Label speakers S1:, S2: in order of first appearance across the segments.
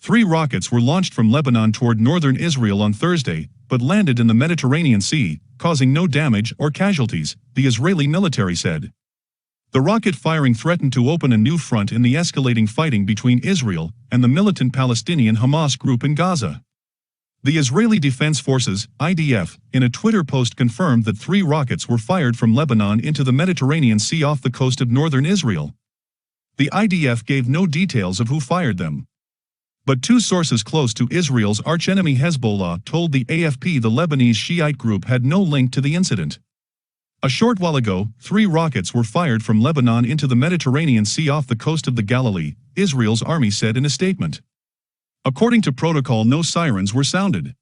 S1: 3 rockets were launched from Lebanon toward northern Israel on Thursday, but landed in the Mediterranean Sea, causing no damage or casualties, the Israeli military said. The rocket firing threatened to open a new front in the escalating fighting between Israel and the militant Palestinian Hamas group in Gaza. The Israeli Defense Forces, IDF, in a Twitter post confirmed that 3 rockets were fired from Lebanon into the Mediterranean Sea off the coast of northern Israel. The IDF gave no details of who fired them. But 2 sources close to Israel's archenemy Hezbollah told the AFP the Lebanese Shiite group had no link to the incident. A short while ago, 3 rockets were fired from Lebanon into the Mediterranean Sea off the coast of the Galilee, Israel's army said in a statement. According to protocol, no sirens were sounded.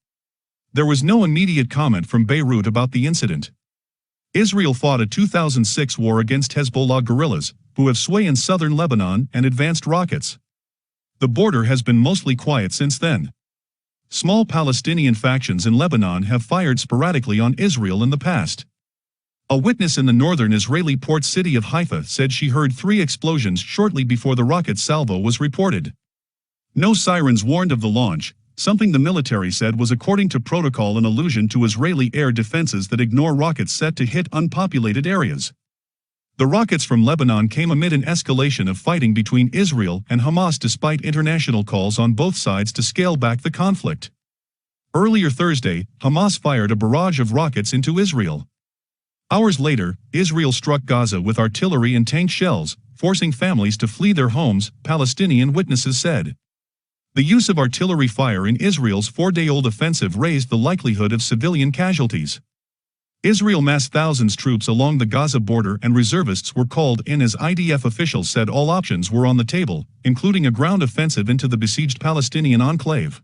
S1: There was no immediate comment from Beirut about the incident. Israel fought a 2006 war against Hezbollah guerrillas, who have sway in southern Lebanon and advanced rockets. The border has been mostly quiet since then. Small Palestinian factions in Lebanon have fired sporadically on Israel in the past. A witness in the northern Israeli port city of Haifa said she heard 3 explosions shortly before the rocket salvo was reported. No sirens warned of the launch, something the military said was according to protocol an allusion to Israeli air defenses that ignore rockets set to hit unpopulated areas. The rockets from Lebanon came amid an escalation of fighting between Israel and Hamas despite international calls on both sides to scale back the conflict. Earlier Thursday, Hamas fired a barrage of rockets into Israel. Hours later, Israel struck Gaza with artillery and tank shells, forcing families to flee their homes, Palestinian witnesses said. The use of artillery fire in Israel's 4-day-old offensive raised the likelihood of civilian casualties. Israel massed thousands of troops along the Gaza border and reservists were called in as IDF officials said all options were on the table, including a ground offensive into the besieged Palestinian enclave.